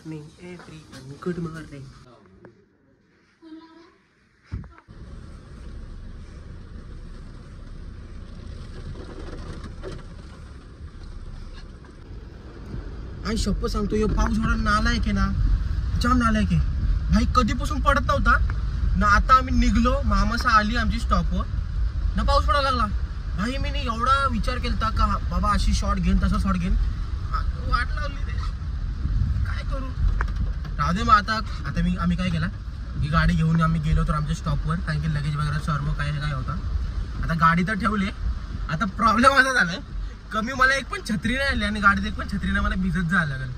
Morning everyone, good morning. आई शप्प सांगतो, यो पाऊस एवढा नालायक आहे ना, जाम नालायक आहे भाई. कधीपासून पडत नव्हता ना, आता आम्ही निघलो, मामासा आली आमची स्टॉपवर ना, पाऊस पडायला लागला भाई. मी एवढा विचार केलता का बाबा अशी शॉट घेईन तसा शॉट घेईन, वाट लावली रे, काय करू. राहू दे मग. आता आम्ही काय केला, ही गाडी घेऊन आम्ही गेलो तर आमच्या स्टॉपवर, कारण की लगेज वगैरे सर्व काय होता. आता गाडी तर ठेवली. आता प्रॉब्लेम असा झालाय, कमी मला एक पण छत्री नाही आली आणि गाडीत एक पण छत्री नाही, मला भिजत जायला लागेल.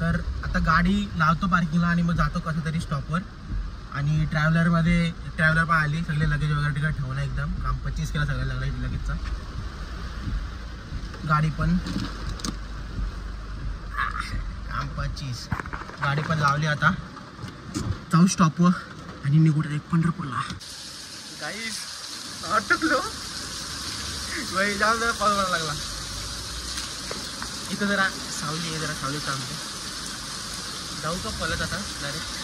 तर आता गाडी लावतो पार्किंगला आणि मग जातो कसं तरी स्टॉपवर. आणि ट्रॅव्हलर पण आली, सगळे लगेज वगैरे तिकडे ठेवलं, एकदम काम 25 केला सगळ्या लगेजचा. गाडी पण काम 25, गाडी पण लावली. आता जाऊ स्टॉपवर आणि निघू एक पंढरपूरला. गाईस अटकलो भाई, जाम जरा पाऊस पडायला लागला. इथं जरा सावली आहे, जरा सावली थांबते. जाऊ का पलत आता डायरेक्ट.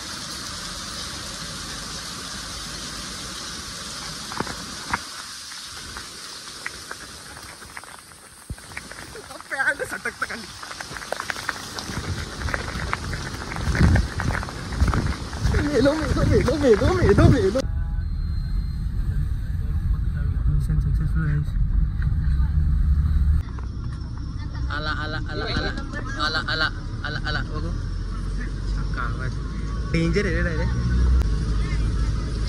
पॅन्ट सटकतं खाली. मेलो मेलो मेलो मेलो मेलो मेलो. मिशन सक्सेसफुल आहे. आला आला आला आला आला आला आला आला बघू. डेंजर आहे रे डायरेक्ट.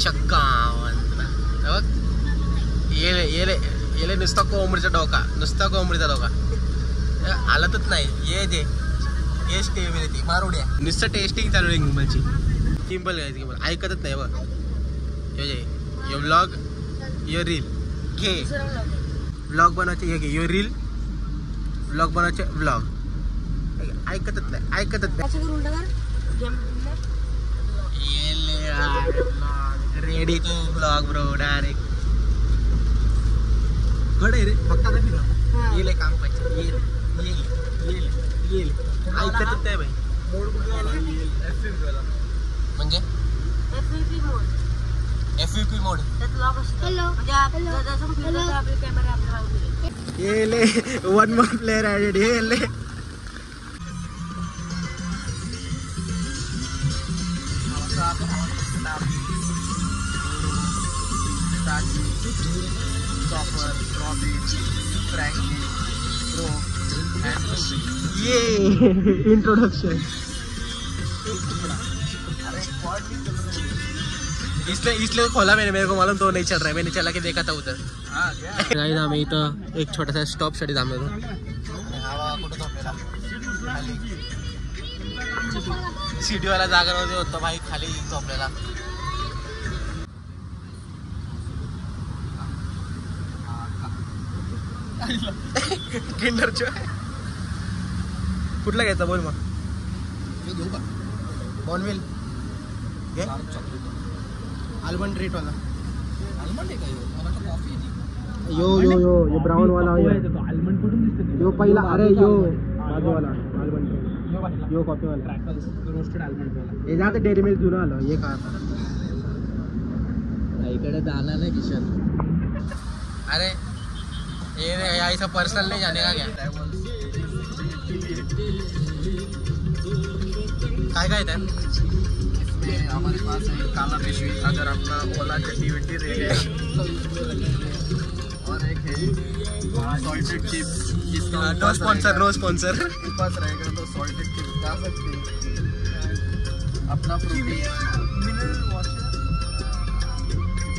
चक्कावंत बघ, येले नुसता कोंबडीचा डोका, नुसता कोंबडीचा डोका. हालतच नाही. ये जे टेस्टी मारुड्या, नुसतं टेस्टिंग चालू आहे गिंबलची. गिंबल घ्यायची, गिंबल ऐकतच नाही बघ. ये व्लॉग, यो रील घे, व्लॉग बनवायचे, हे घे यो रील, व्लॉग बनवायचे, व्लॉग ऐकतच नाही. Ready to vlog bro, direct गडे रे. फक्त आता फिरा येले काम पाहिजे, येईल ऐकतच नाही भाई. मोड म्हणजे FVP मोड. येले वन मोर प्लेयर ॲडेड. येले इंट्रोडक्शन. इसलिए खोला मेरे को मालूम तो नहीं चल रहा है, मैंने चला के देखा था उधर. गाइस आम्ही इथं एक छोटासा स्टॉप साठी थांबलो. सिटीवाला जागा नव्हती, होतं भाई खाली झोपलेला. किंडर जॉय कुठला घ्यायचा बोल मग. घेऊ का बॉर्नविल घे, आल्मंड रेट वाला. आल्मंड आहे का यो ब्राउन वाला. आल्मंड कुठून दिसते यो पहिला. अरे यो बाजूवाला आल्मंड, यो कॉफी वाला रोस्टेड आल्मंड वाला. हे जाते डेअरी मिल्क जुनं आलं. हे का इकडे जाणार नाही किशन. अरे ये ऐसा पर्सनल नहीं जाने का क्या. काय था इसमें हमारे पास है काला पिशवी, अगर अपना ओला चट्टी विट्टी रेट है. और एक है सॉल्टेड चिप्स. इसका नो स्पॉन्सर पास रहेगा तो सॉल्टेड चिप्स खा सकते हैं. अपना प्रोटीन मिनरल वाटर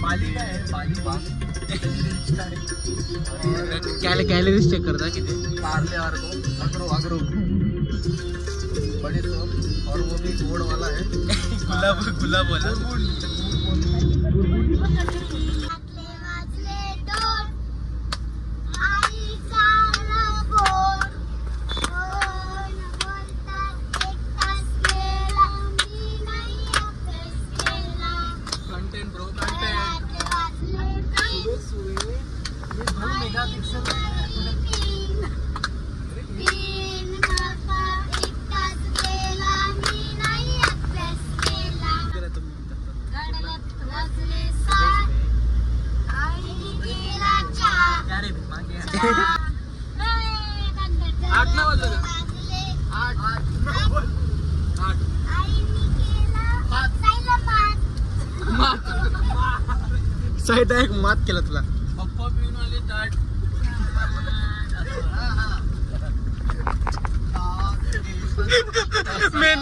बाली का है, बाली कैलोरीज चेक करता किती. पार्ले अग्रो बड़ी सोप, और वो भी गोड़ वाला है. गुलाब वाला. साईड एक मात केला तुला. पप्पा पिऊन आले ताट. Main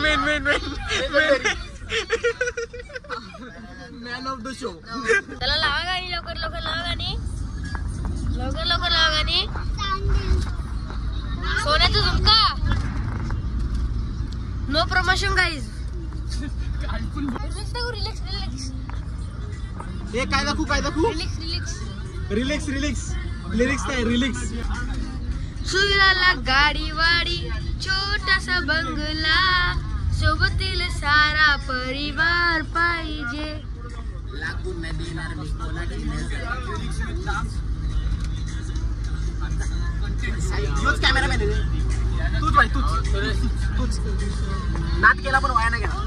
man of the show. चला लावा गाणी लवकर लवकर लावा गाणी लवकर लवकर लावा गाणी. सोन्याचा झुमका. No promotion guys. रिलॅक्स दाखवू रिलॅक्स रिलॅक्स हे काय दाखवू रिलॅक्स रिलॅक्स रिलॅक्स लिरिक्स नाही रिलॅक्स. सुराला गाडी वाडी छोटासा बंगला सोबतील सारा परिवार पाहिजे. लागून नाही देणार मी कोणाची तूच कॅमेरामॅन आहे. तूच भाई तूच नाट केला पण वाया नाही गेला.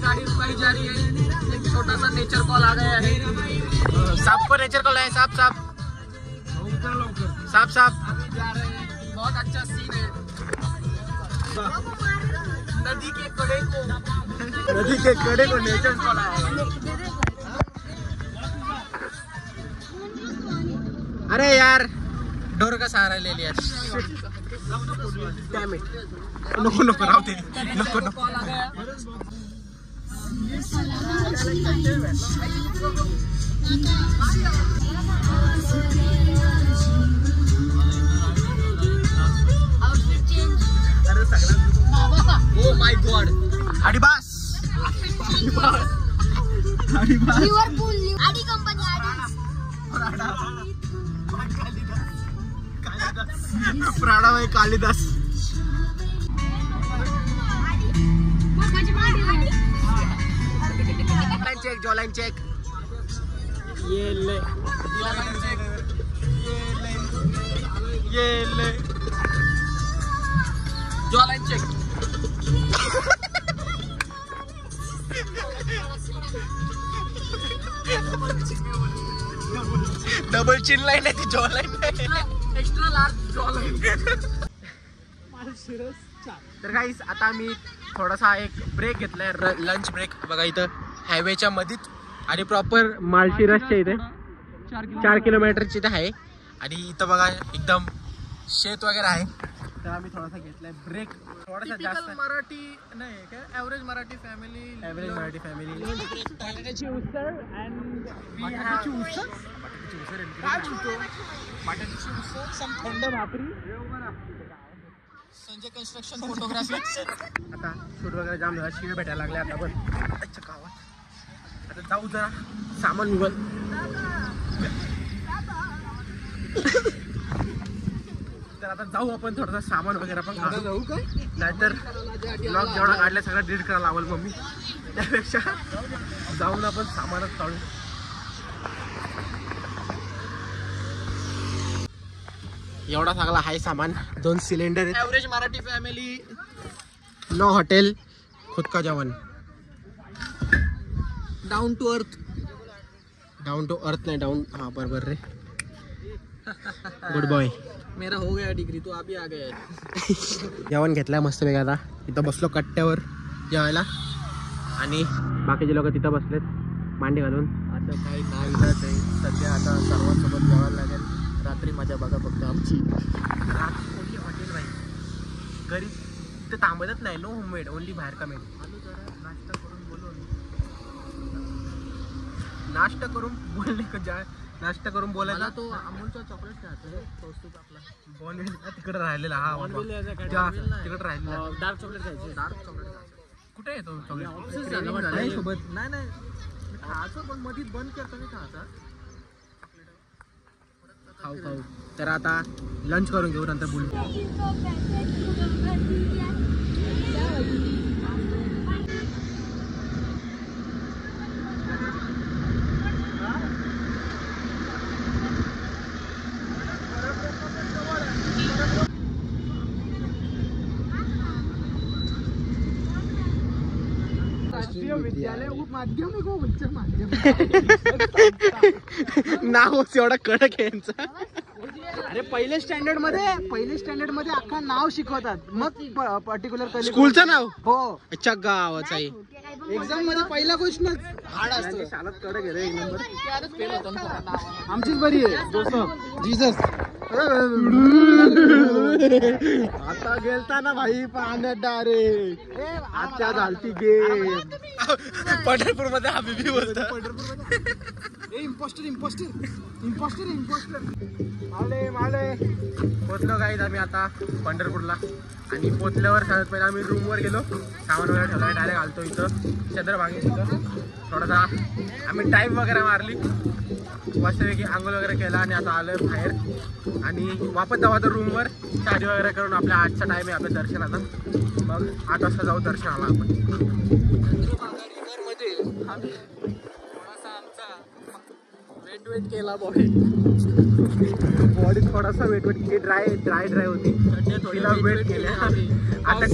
गाड़ी रुकाई जा रही है. एक छोटा सा नेचर कॉल आ गया है. साप को नेचर कॉल है. साप अभी जा रहे हैं. बहुत अच्छा सीन है. नदी के कड़े को नेचर कॉल आया है. अरे यार डोर का सहारा ले लिया. Damn it. नको राहू दे. नको कॉल आ गया. Outfit change. Oh my god. अडिबास लिव्हरपूल आडी कंपनी प्राणा भाई कालिदास. Jawline check. ये ले jawline check. Double chin line आहे ती जॉलाइन नाही. Extra large jawline. तर गाईस आता आम्ही थोडासा एक ब्रेक घेतलाय. Lunch break. बघा इथं हायवेच्या मध्येच आणि प्रॉपर माळशिरसच्या इथे 4 किलोमीटरची इथे आहे. आणि इथं बघा एकदम शेत वगैरे आहे. तर आम्ही थोडासा घेतलाय ब्रेक. थोडासा जास्त मराठी नाही काय average Marathi family. Average Marathi family. बटाट्याची उसळ अँड बटाट्याची उसळ. काय चुकतो. बटाट्याची उसळ सम थंड भाकरी. Sanjay construction photography. आता शूट वगैरे जाम झाला. शिवे भेटायला लागले आता पण अच्छा गावात. आता जाऊ जरा सामान निघल. तर आता जाऊ आपण थोडंसं सामान वगैरे पण जाऊ काय. नाहीतर ब्लॉग जेवढा काढला सगळं डिलीट करायला लावल मम्मी. त्यापेक्षा जाऊन आपण सामानच काढू. एवढा सगळा आहे सामान. 2 सिलेंडर आहेत. Average Marathi family. No hotel खुद का जेवण. Down to earth. Down to earth नाही डाउन. हाँ बरोबर रे. Good boy. मेरा हो गया डिग्री तो अभी आ गया है. जेवण घेतलंय मस्त वेगळा. आता इथं बसलो कट्ट्यावर जेवायला आणि बाकीचे लोक तिथं बसलेत मांडी घालून. आता काही नाईलाज आहे. सध्या आता सर्वांसोबत जेवायला लागेल. रात्री मजा बघा फक्त आमची. ओनली हॉटेल बाई. घरी तिथं थांबतच नाही. नो होममेड ओनली बाहेर का मेड. नाश्ता करून बोलू. नाश्ता करून बोलले का जा. नाश्ता करून बोलायला तो अमूलचा चॉकलेट खायचा कौस्तुभ आपला. बॉर्नव्हिल तिकडे राहिलेला. हा तिकडे राहिलेला. डार्क चॉकलेट खायचे. डार्क चॉकलेट कुठे येतो चॉकलेट सोबत. नाही खायचं पण मधीच बंद करता नाही खायचा. खाऊ. तर आता लंच करून घेऊ नंतर बोलू. राष्ट्रीय विद्यालय माध्यमिक व उच्च माध्यमिक. नाव एवढा कडक आहे यांचा. अरे पहिल्या स्टँडर्ड मध्ये अख्खा नाव शिकवतात मग पर्टिक्युलर स्कूलचं नाव हो. अच्छा गावाचं आहे. एक्झाम मध्ये पहिला क्वेश्चन हार्ड असतो. शाळेत कडक आहे रे एक नंबर. आमचीच बरी आहे जोसेफ जीसस. आता गेलता ना भाई पाण्यात डायरेक्ट. आता झालती गेम. पंढरपूर मध्ये हबीबी बोलता. इम्पोस्टर मावले पोचलो गाईज आम्ही आता पंढरपूरला. आणि पोचल्यावर सगळ्यात पहिले आम्ही रूमवर गेलो. सामान वगैरे ठेवला. डायरेक्ट आलतो इथं चंद्रभागी तिथं थोडासा आम्ही टाईम वगैरे मारली. मस्तपैकी आंघोळ वगैरे केला आणि आता आलो बाहेर. आणि वापस जाऊ आता रूमवर. चार्ज वगैरे करून आपल्या 8चा टाईम आहे आपल्या दर्शनाचा. मग 8 वाजता जाऊ दर्शनाला आपण. वेट केला बॉडी थोडासा वेट ड्राय होती. तिला वेट केले. आता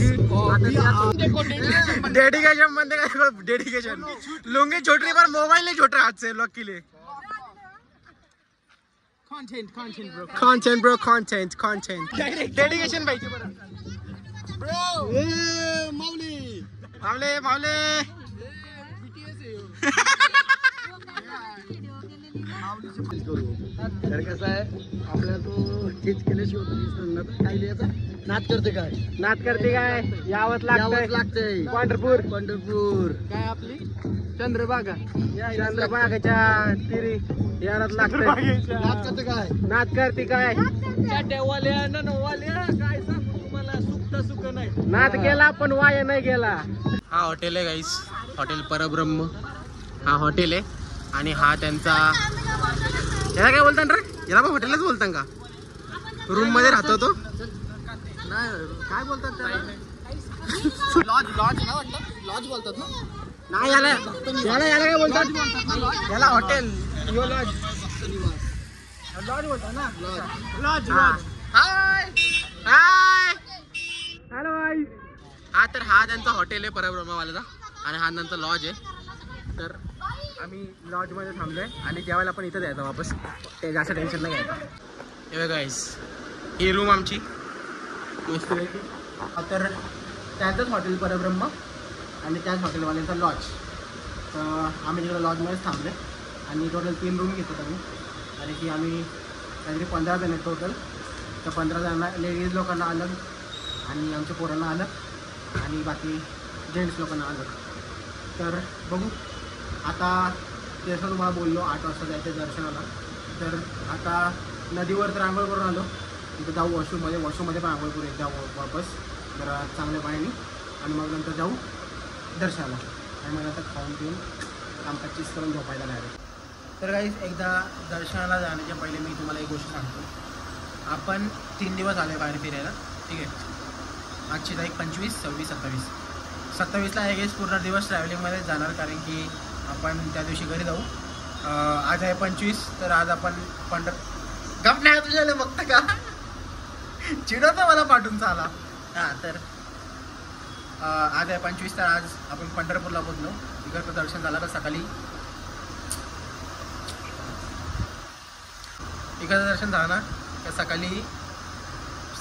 डेडिकेशन मध्ये काय डेडिकेशन लुंगी छोटी पर मोबाईल नहीं छोटा हाथ से लॉक के लिए. content डेडिकेशन पाहिजे ब्रो. मावले तर कसं आहे आपल्याला तो हेच केल्याशिवाय काय लिहायचा. नाद करते काय यावंच लागतंय. पंढरपूर काय आपली चंद्रभागा चंद्रभागाच्या तिरी यारात लागतंय. नाद करते काय काय सांगू तुम्हाला सुख नाही. नाद केला पण वाया नाही गेला. हा हॉटेल आहे गाईस. हॉटेल परब्रह्म हा हॉटेल आहे. आणि हा त्यांचा याला काय बोलतात रे. याला पण हॉटेलच बोलतात का. रूम मध्ये राहतो तो. काय बोलतात त्याला. लॉज बोलतात ना. नाही याला काय बोलतात. याला हॉटेल लॉज बोलतात ना. लॉज. हाय हॅलो गाईस. हा तर हा त्यांचा हॉटेल आहे परब्रह्मवाल्याचा. आणि हा त्यांचा लॉज आहे. तर आम्ही लॉजमध्ये थांबलोय. आणि जेवायला पण इथं द्यायचं वापस. ते जास्त टेन्शन नाही घ्यायचं. हे बघा गाईस ही रूम आमची मस्त पैकी. तर त्याचंच हॉटेल परब्रह्म आणि त्याच हॉटेलवाल्यांचा लॉज. तर आम्ही तिकडे लॉजमध्येच थांबले. आणि टोटल 3 रूम घेतो आम्ही. आणि की आम्ही काहीतरी 15 जण आहेत टोटल. तर 15 जणांना लेडीज लोकांना अलग आणि आमच्या पोरांना अलग आणि बाकी जेंट्स लोकांना अलग. तर बघू आता जसं तुम्हाला बोललो 8 वाजता जायचं दर्शनाला. तर आता नदीवर तर आंघोळ करून आलो. तिथं जाऊ वॉशरूममध्ये पण आंघोळ करू एकदा वापस जरा चांगल्या पाण्याने. आणि मग नंतर जाऊ दर्शनाला. आणि मग नंतर खाऊन पिऊन कामकाज चीज करून झोपायला लागेल. तर काही एकदा दर्शनाला जाण्याच्या पहिले मी तुम्हाला एक गोष्ट सांगतो. आपण 3 दिवस आले बाहेर फिरायला. ठीक आहे. आजची तारीख 25, 26, 27. 27ला आय गेस पूर्ण दिवस ट्रॅव्हलिंगमध्येच जाणार. कारण की आपण त्या दिवशी घरी जाऊ. आज आहे 25. तर आज आपण गप नाही तुझ्याला बघतं का चिडवतो मला पाठवून चाला. हां तर आज आहे 25. तर आज आपण पंढरपूरला पोचलो. तिकडचं दर्शन झालं. तर सकाळी इकडचं दर्शन झालं ना तर सकाळी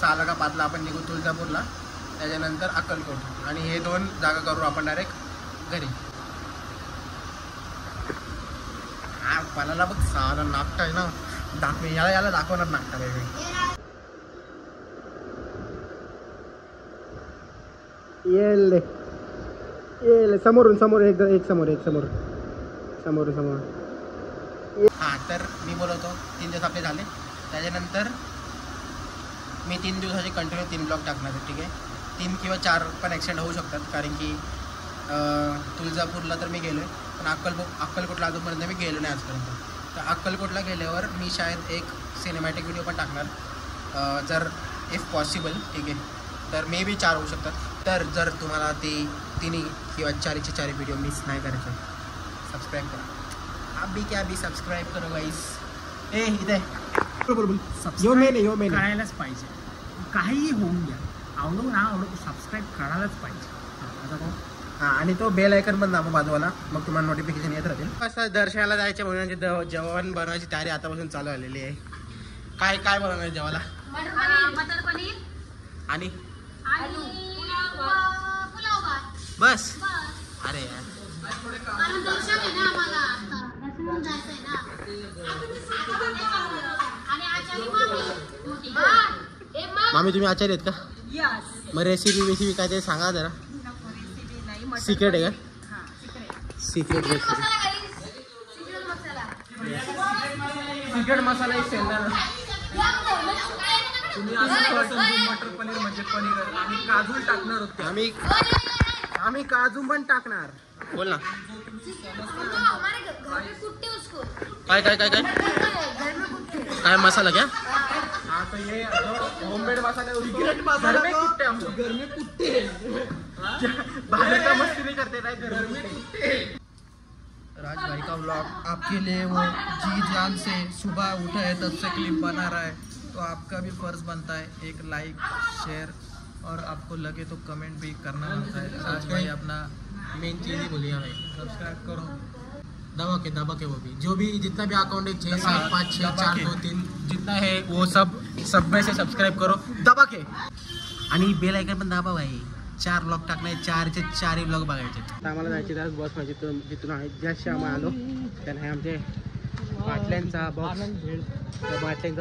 6ला का 5ला आपण निघू तुळजापूरला. त्याच्यानंतर अक्कलकोट. आणि हे 2 जागा करू आपण डायरेक्ट घरी. पालाला बघ साला नागटा आहे ना. याला दाखवणार नागटा वेगळी. येल समोर एक समोर. हां तर मी बोलवतो 3 दिवस आपले झाले. त्याच्यानंतर मी 3 दिवसाचे कंटिन्यू 3 ब्लॉग टाकणार आहे. ठीक आहे. 3 किंवा 4 पण एक्सटेंड होऊ शकतात. कारण की तुळजापूरला तर मी गेलो आहे. पण अक्कलकोटला अजूनपर्यंत मी गेलो नाही आजपर्यंत. तर अक्कलकोटला गेल्यावर मी शायद एक सिनेमॅटिक व्हिडिओ पण टाकणार जर इफ पॉसिबल. ठीक आहे. तर मे बी 4 होऊ शकतात. तर जर तुम्हाला ते 3 किंवा 4चे 4 व्हिडिओ मिस नाही करायचे सबस्क्राईब करा. अभी क्या अभी सबस्क्राईब करो गाईस. इथे यो मेन करायलाच पाहिजे. काहीही होऊन द्या. आवडो ना आवडो सबस्क्राईब करायलाच पाहिजे. आता हा आणि तो बेल आयकन पण दाबा बाजूला, मग तुम्हाला नोटिफिकेशन येत राहतील. असं दर्शनाला जायचे म्हणून जेवण बनवायची तयारी आतापासून चालू झालेली आहे. काय काय बनवणार जेवायला? मटर पनीर आणि पुलाव भात बस. बस. अरे यार कारण दर्शन आहे ना आम्हाला आता. दर्शनाला जायचंय ना. आणि आचारी मामी. मामी तुम्ही आचार्य आहेत का? मग रेसिपी काय ते सांगा जरा. सिक्रेट आहे का? Secret recipe. सिक्रेट मसाला तुम्ही मटर पनीर म्हणजे पनीर आणि काजू टाकणार होते. आम्ही काजू पण टाकणार. बोल ना. काय काय काय काय काय मसाला क्या? हाँ तो ये होममेड मसाला है, सिक्रेट मसाला में कुट्टे हम लोग घर में कुट्टे बाहर का मस्ती नहीं करते ना घर में कुट्टे. राज भाई का व्लॉग आपके लिए वो जी जान से सुबह उठा है तब से क्लिप बना रहा है, तो आपका भी फर्ज बनता है एक लाइक शेयर और आपको लगे तो कमेंट भी करना बनता है. राज भाई अपना मेन चीज ही बोलिए भाई. सब्सक्राइब करो. दबा के वो भी जो भी जितना भी अकाउंट है 6 7 5 6 4 2 3 जितना है वो सब में से सब्सक्राइब करो दबा के. आणि बेल आयकन पण दाबा भाई. 4 ब्लॉग टाकणे, 4चे 4 ब्लॉग बघायचे. आम्हाला जायचे तर बस माझी जिथून आहे ज्याशी आम्हाला आलो त्याने हे आमचे बाटल्यांचा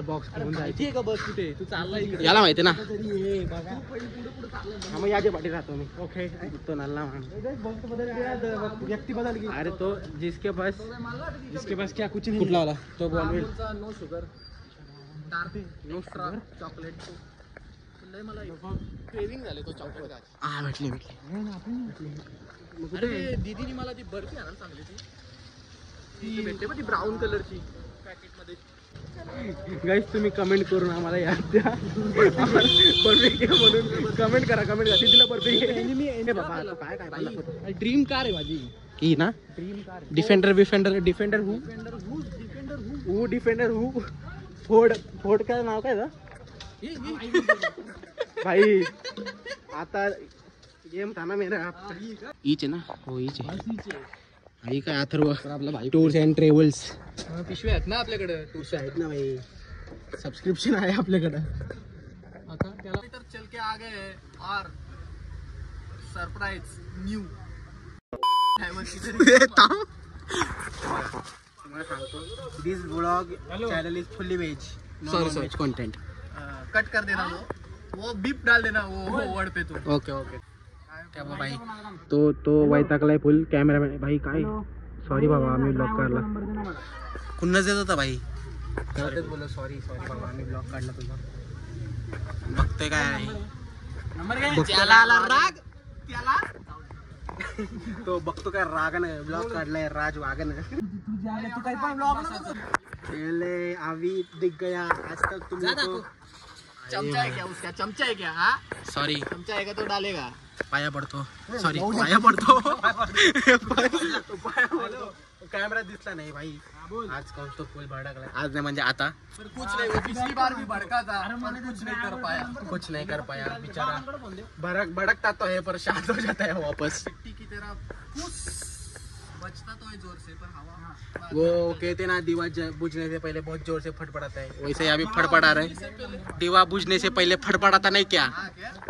बॉक्स घेऊन जायचे. बस कुठे तू चालला इकडे याला माहिती ना. हा मग याच्या पाठी राहतो मी. ओके तो नाला व्यक्ती बदल की. अरे तो जिसके पास क्या कुछ नहीं. कुठला वाला तो बोलवेल. No sugar no sugar chocolate लय मला क्रेविंग झाले तो चॉकलेट. हा भेटली. अरे दीदीने मला ती बर्फी आणायला सांगली. ती भेटते मग ती ब्राऊन कलरची पॅकेट मध्ये. गाईस तुम्ही कमेंट करून आम्हाला याद द्या. बर्फी घे म्हणून कमेंट करा. तिला बर्फी घे बाबा. काय काय ड्रीम कार आहे माझी. ही ना ड्रीम कार डिफेंडर हू फोर्ड काय नाव काय भाई. आता गेम था ना मेरा. हीच आहे ना. हो हीच आहे. ही काय अथर्व आपला भाई टूर्स अँड ट्रॅव्हल्स पिशव्या आहेत ना आपल्याकडे टूर्स आहेत ना भाई. सबस्क्रिप्शन आहे आपल्याकडं. आता त्याला चल के आ गए और सरप्राइज न्यू तुम्हाला सांगतो this blog channel is fully veg. Sorry. Content. Cut कर देना वो बीप डाल देना वो वर्ड पे तू. ओके क्या भाई. तो वैतागलाय फुल कॅमेरामॅन भाई. काय सॉरी बाबा आम्ही ब्लॉग काढला. खुन्नस देत होता भाई. बोलो सॉरी बाबा आम्ही ब्लॉग काढला तुझा. बघतोय काय आहे त्याला आला राग त्याला. तो बघतो काय रागानं ब्लॉग काढलाय राज वागन. तू काही पण ब्लॉग पहले अभी दिख गया आज तक तुम लोगों. चमचा है क्या उसका. चमचा है क्या. हाँ सॉरी चमचा है तो डालेगा. पाया पडतो. सॉरी पाया पडतो. कॅमेरा दिसला नाही भाई. आज कौन तो फुल भडकला. आज नाही म्हणजे आता. कुछ नहीं वो पिछली बार भी भड़का था पर कुछ नहीं कर पाया बेचारा. भड़कता तो है पर शांत हो जाता है वापस. मिट्टी की तरह बचता तो है जोर से पर हवा वो कहते ना दीवा बुझने से पहले बहुत जोर से फटफड़ाता है. वैसे ही अभी फड़फड़ा रहे. दीवा बुझने से पहले फड़फड़ाता नहीं क्या.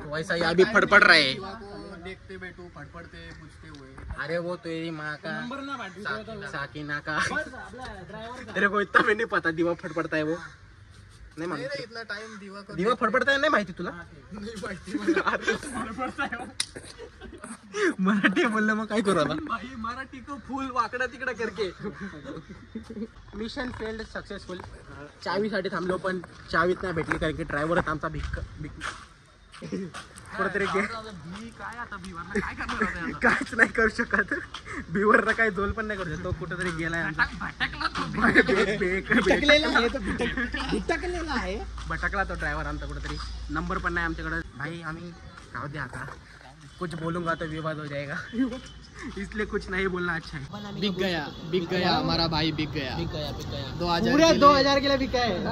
वैसा ही अभी फड़फड़ रहे. देखते बैठो फटफड़ते बुझते हुए. अरे वो तेरी माँ का साकिना का. तेरे को इतना भी नहीं पता दीवा फटफड़ता है वो. नहीं माहिती. इतना टाइम दीवा फटफड़ता है नाही माहिती तुला. नहीं माहिती. मराठी बोललं मग काय करू आता. भाई मराठी को फुल वाकडा तिकडा करके. Mission failed successful. चावीसाठी थांबलो पण चावीत नाही भेटली कारण की ड्रायव्हरच आमचा कुठेतरी काय आता भिवारला काय करणार होता. काहीच नाही करू शकत. बिवरला काही झोल पण नाही करू शकत. तो कुठेतरी गेलाय आमचा. भटकला तो ड्रायव्हर आमचा कुठेतरी. नंबर पण नाही आमच्याकडे. भाई आम्ही राहू दे आता. कुछ बोलूंगा तो विवाद हो जाएगा. इसलिए कुछ नहीं बोलना अच्छा है. बिक गया हमारा भाई बिक गया 2000 पूरा 2000 के लिए बिका है.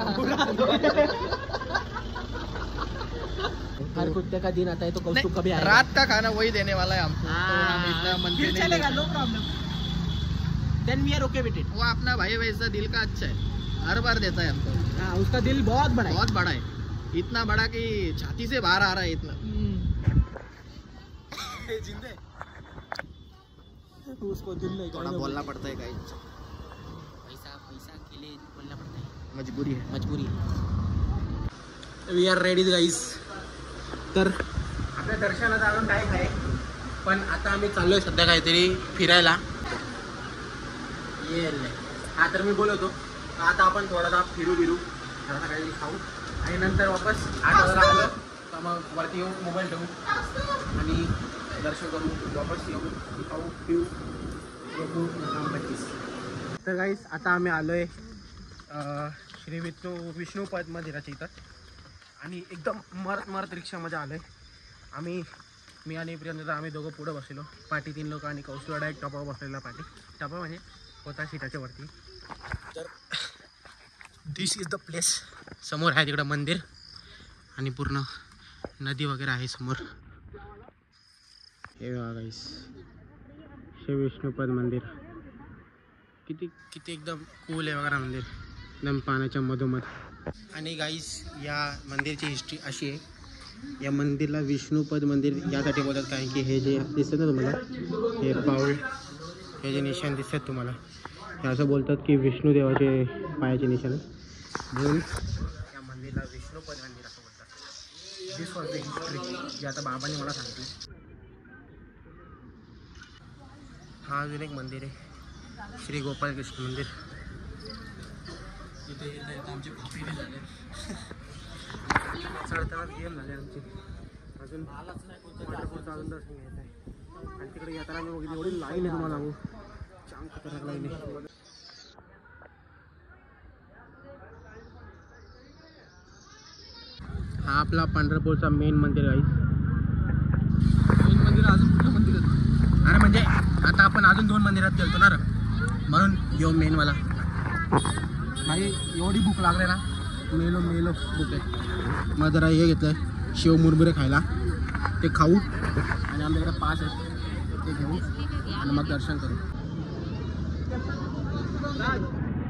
हर कुत्ते का दिन आता है तो कौस्तुभ कभी आएगा। रात का खाना वही देने वाला है हमको, तो हम हाँ, इतना मन फिर नहीं चलेगा, लेते। No problem, then we are okay with it. वो अपना भाई वैसा दिल का अच्छा है, हर बार देता है हमको। हाँ, उसका दिल बहुत बड़ा है। बहुत बड़ा है, इतना बड़ा कि छाती से बाहर आ रहा है इतना। जिंदे उसको दिल नहीं, थोड़ा बोलना पड़ता है गाइस, पैसा के लिए बोलना पड़ता है, मजबूरी है। मजबुरी आहे। We are ready guys. तर आपल्या दर्शनाचा अजून टाईम आहे, पण आता आम्ही चाललोय सध्या काहीतरी फिरायला। ये हा, तर मी बोलवतो आता आपण थोडासा फिरू थोडासा काहीतरी खाऊ आणि नंतर वापस 8 वाजता आलो तर मग वरती येऊ, मोबाईल ठेवू आणि दर्शन करू, वापस येऊ, खाऊ पिऊ, बघू 25। तर गाईज आता आम्ही आलोय श्री विष्णुपद मंदिराच्या इथं आणि एकदम मरत रिक्षामध्ये आलोय आम्ही। मी आणि प्रियंका आम्ही दोघं पुढं बसलेलो, पाठी 3 लोक आणि कौस्तुभ डायरेक्ट टॉपावर बसलेला, पाठी टॉपा म्हणजे होता सीटाच्या वरती। तर दिस इज द प्लेस। समोर आहे तिकडं मंदिर आणि पूर्ण नदी वगैरे आहे समोर। हे बघा गाईस, श्री विष्णुपद मंदिर किती एकदम कूल आहे वगैरे मंदिर, एकदम पाण्याच्या मधोमध। आणि गाईस या मंदिरची हिस्ट्री अशी आहे, या मंदिरला विष्णुपद मंदिर यासाठी बोलतात कारण की हे जे दिसतं ना तुम्हाला, हे पाऊल, हे जे निशाण दिसतात तुम्हाला, हे असं बोलतात की विष्णुदेवाचे पायाचे निशाण आहे, म्हणून या मंदिरला विष्णुपद मंदिर असं बोलतात। दिस वॉज द हिस्ट्री जे आता बाबांनी मला सांगितली। हा अजून एक मंदिर आहे, श्री गोपाल कृष्ण मंदिर। इथे आमचे भापीने झाले, चढताना गेम झाले आमचे, अजून वॉटरफॉलचं अजून दर्शन घ्यायचं आहे। आणि तिकडे येताना मी बघितली एवढी लाईन आहे तुम्हाला सांगू, जाम खतरनाक लाईन आहे। हा आपला पंढरपूरचा मेन मंदिर आहे। मेन मंदिर अजून कुठलं मंदिर आहे? अरे म्हणजे आता आपण अजून 2 मंदिरात गेलतो ना रे, म्हणून यो मेनवाला। भाई एवढी भूक लागले ना, मेलो भूक आहे। मग जरा हे घेतलं आहे शेव मुरमुरे खायला, ते खाऊ आणि आमच्याकडे पास आहे ते घेऊ आणि मग दर्शन करू।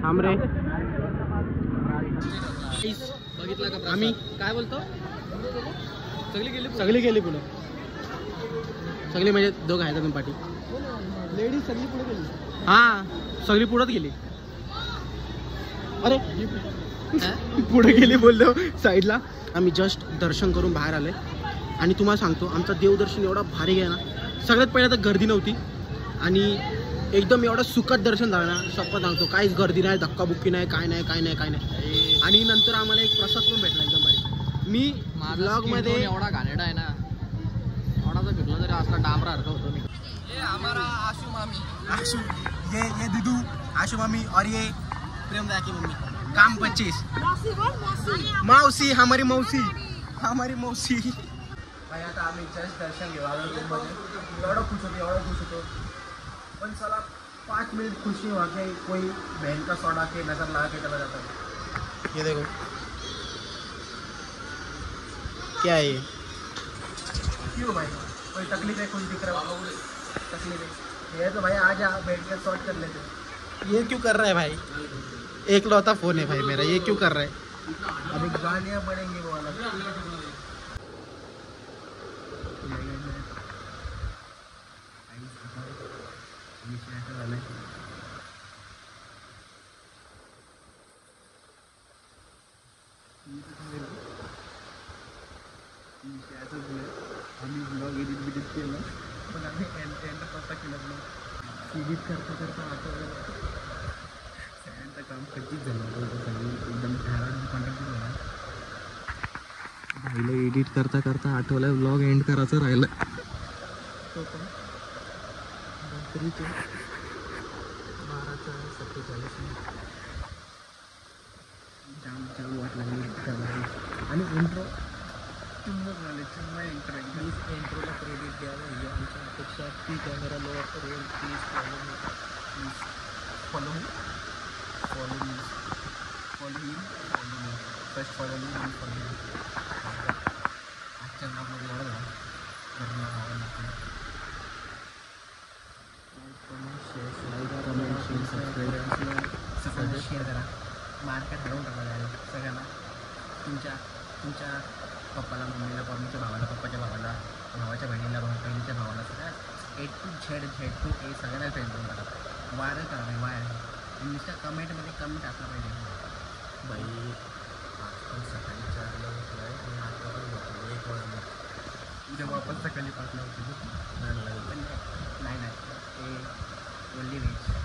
थांब रे, बघितलं का आम्ही काय बोलतो, सगळी गेली पुढं, सगळी म्हणजे दोघं आहेत तुम्ही पाठी, लेडीज सगळी पुढे गेली। हां, सगळी पुढंच गेली। अरे पुढे गेली बोललो साईडला। आम्ही जस्ट दर्शन करून बाहेर आलोय आणि तुम्हाला सांगतो आमचं देवदर्शन एवढा भारी गेला ना, सगळ्यात पहिला तर गर्दी नव्हती आणि एकदम एवढं सुखद दर्शन झालं ना, शपथ सांगतो काहीच गर्दी नाही, धक्काबुक्की नाही, काय नाही। आणि नंतर आम्हाला एक प्रसाद पण भेटला एकदम भारी। मी ब्लॉगमध्ये एवढा घाणेरडा आहे ना, एवढा जर फिरला तरी असला डांबरासारखा होतो मी। ये हमारा आशू मामी, आशू ये दुदू आशू मामी और ये प्रेमदा की मम्मी, काम 25 मौसी, हमारी मौसी भाई। आता आम्ही जस्ट दर्शन घेऊ आलो रूममध्ये, एवढं खुश होतो पण चला 5 मिनट खुशी हुआ के कोई बहन का सोडा के नजर लगा के चला जाता है। ये देखो क्या है ये, क्यों भाई कोई तकलीफ है, कोई दिख रहा है तकलीफ है, ये तो भाई आ जा बैठ कर सॉर्ट कर लेते। ये क्यों कर रहा है भाई, एक लौता फोन है भाई मेरा, ये क्यों कर रहा है। अभी गालियाँ पड़ेंगी वो वाला। आम्ही ब्लॉग एडिट केलं पण आम्ही एंड करता केलं ब्लॉग एडिट करता आठवलं सगळ्यांचं काम कधीच झालं, एकदम कॉन्टॅक्ट झाला। भाईला एडिट करता आठवलं ब्लॉग एंड करायचं राहिलं। तो पण 12:47 जाम वाट लागली आणि इंट्रो इंट्रोला क्रेडिट द्यावं, म्हणजे आमच्यापेक्षा ती कॅमेरा लो roll please follow me first follow me आजच्या सगळ्यांना शेअर करा. मार्केट हरवून टाकला सगळ्यांना. तुमच्या पप्पाला, मम्मीला, मम्मीच्या भावाला, पप्पाच्या भावाला, भावाच्या बहिणीला, बहिणीच्या भावाला, सगळ्या A to Z सगळ्यांना फ्रेंड करून टाका. वायर करा नाही वायर. आणि नुसत्या कमेंटमध्ये कमेंट टाकला पाहिजे. बाई आजकाल सकाळी 4ला उठला आहे आणि आता पण झोपलो 1 वाजता. उद्या वापस सकाळी 5ला उठलो. पण नाही ते ओनली वेज.